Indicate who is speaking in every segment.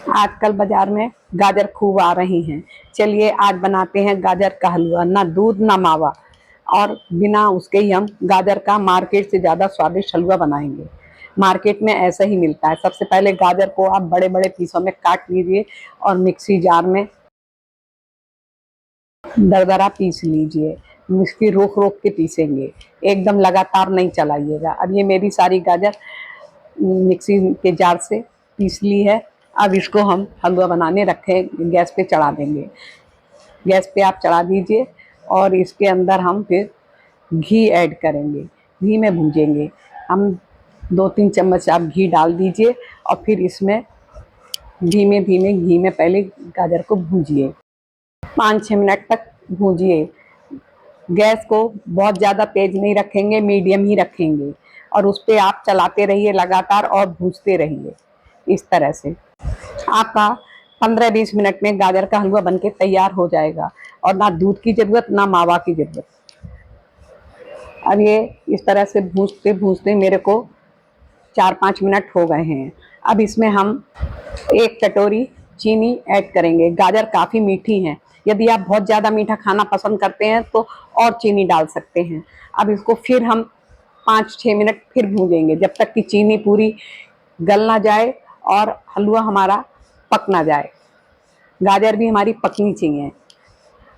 Speaker 1: आजकल बाजार में गाजर खूब आ रही हैं। चलिए आज बनाते हैं गाजर का हलवा, ना दूध ना मावा, और बिना उसके ही हम गाजर का मार्केट से ज़्यादा स्वादिष्ट हलवा बनाएंगे। मार्केट में ऐसा ही मिलता है। सबसे पहले गाजर को आप बड़े बड़े पीसों में काट लीजिए और मिक्सी जार में दरदरा पीस लीजिए। मिक्सी रोक रोक के पीसेंगे, एकदम लगातार नहीं चलाइएगा। अब ये मेरी सारी गाजर मिक्सी के जार से पीस ली है। अब इसको हम हलवा बनाने रखे गैस पे चढ़ा देंगे। गैस पे आप चढ़ा दीजिए और इसके अंदर हम फिर घी ऐड करेंगे। घी में भूजेंगे हम। 2-3 चम्मच आप घी डाल दीजिए और फिर इसमें धीमे धीमे घी में पहले गाजर को भूजिए। 5-6 मिनट तक भूजिए। गैस को बहुत ज़्यादा तेज नहीं रखेंगे, मीडियम ही रखेंगे, और उस पर आप चलाते रहिए लगातार और भूजते रहिए। इस तरह से आपका 15-20 मिनट में गाजर का हलवा बनके तैयार हो जाएगा, और ना दूध की ज़रूरत ना मावा की ज़रूरत। अब ये इस तरह से भूजते भूजते मेरे को 4-5 मिनट हो गए हैं। अब इसमें हम 1 कटोरी चीनी ऐड करेंगे। गाजर काफ़ी मीठी हैं, यदि आप बहुत ज़्यादा मीठा खाना पसंद करते हैं तो और चीनी डाल सकते हैं। अब इसको फिर हम 5-6 मिनट फिर भूजेंगे, जब तक कि चीनी पूरी गल ना जाए और हलवा हमारा पक ना जाए। गाजर भी हमारी पकनी चाहिए।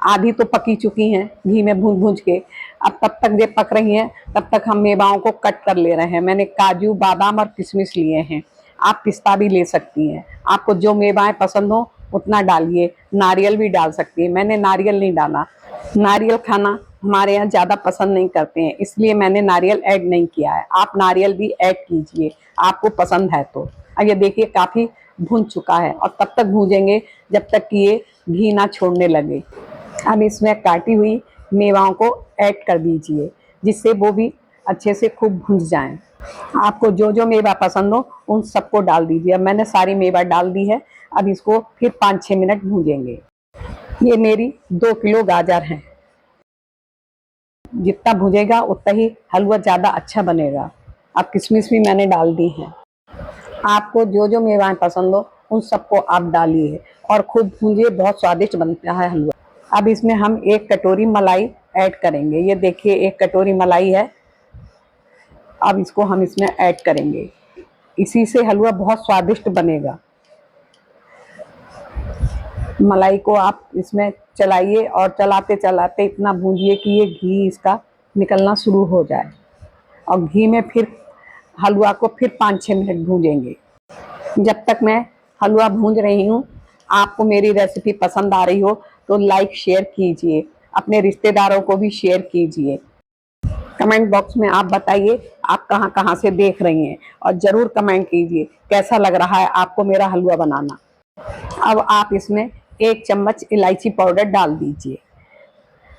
Speaker 1: आधी तो पकी चुकी हैं घी में भून भून के। अब तब तक ये पक रही हैं, तब तक हम मेवाओं को कट कर ले रहे हैं। मैंने काजू, बादाम और किशमिश लिए हैं। आप पिस्ता भी ले सकती हैं। आपको जो मेवाएं पसंद हो उतना डालिए। नारियल भी डाल सकती है, मैंने नारियल नहीं डाला। नारियल खाना हमारे यहाँ ज़्यादा पसंद नहीं करते हैं, इसलिए मैंने नारियल ऐड नहीं किया है। आप नारियल भी ऐड कीजिए, आपको पसंद है तो। अब ये देखिए काफ़ी भुन चुका है, और तब तक भूजेंगे जब तक कि ये घी ना छोड़ने लगे। अब इसमें काटी हुई मेवाओं को ऐड कर दीजिए, जिससे वो भी अच्छे से खूब भुन जाएं। आपको जो जो मेवा पसंद हो उन सबको डाल दीजिए। अब मैंने सारी मेवा डाल दी है। अब इसको फिर 5-6 मिनट भूजेंगे। ये मेरी 2 किलो गाजर हैं। जितना भुजेगा उतना ही हलवा ज़्यादा अच्छा बनेगा। अब किशमिश भी मैंने डाल दी है। आपको जो जो मेवाएं पसंद हो उन सबको आप डालिए और खूब भूंजिए, बहुत स्वादिष्ट बनता है हलवा। अब इसमें हम 1 कटोरी मलाई ऐड करेंगे। ये देखिए 1 कटोरी मलाई है। अब इसको हम इसमें ऐड करेंगे। इसी से हलवा बहुत स्वादिष्ट बनेगा। मलाई को आप इसमें चलाइए और चलाते चलाते इतना भूंजिए कि ये घी इसका निकलना शुरू हो जाए, और घी में फिर हलवा को फिर 5-6 मिनट भूंजेंगे। जब तक मैं हलवा भूंज रही हूँ, आपको मेरी रेसिपी पसंद आ रही हो तो लाइक शेयर कीजिए, अपने रिश्तेदारों को भी शेयर कीजिए। कमेंट बॉक्स में आप बताइए आप कहाँ कहाँ से देख रही हैं, और ज़रूर कमेंट कीजिए कैसा लग रहा है आपको मेरा हलवा बनाना। अब आप इसमें 1 चम्मच इलायची पाउडर डाल दीजिए,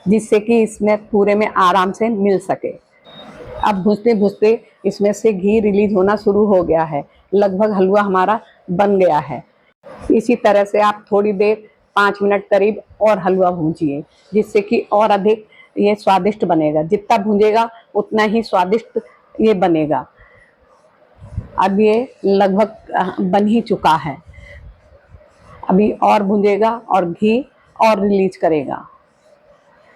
Speaker 1: जिससे कि इसमें पूरे में आराम से मिल सके। अब भूनते भूनते इसमें से घी रिलीज होना शुरू हो गया है। लगभग हलवा हमारा बन गया है। इसी तरह से आप थोड़ी देर 5 मिनट करीब और हलवा भूंजिए, जिससे कि और अधिक ये स्वादिष्ट बनेगा। जितना भूंजेगा उतना ही स्वादिष्ट ये बनेगा। अब ये लगभग बन ही चुका है। अभी और भूंजेगा और घी और रिलीज करेगा।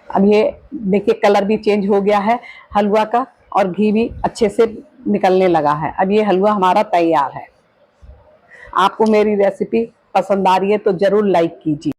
Speaker 1: अब ये देखिए कलर भी चेंज हो गया है हलवा का, और घी भी अच्छे से निकलने लगा है। अब ये हलवा हमारा तैयार है। आपको मेरी रेसिपी पसंद आ रही है तो ज़रूर लाइक कीजिए।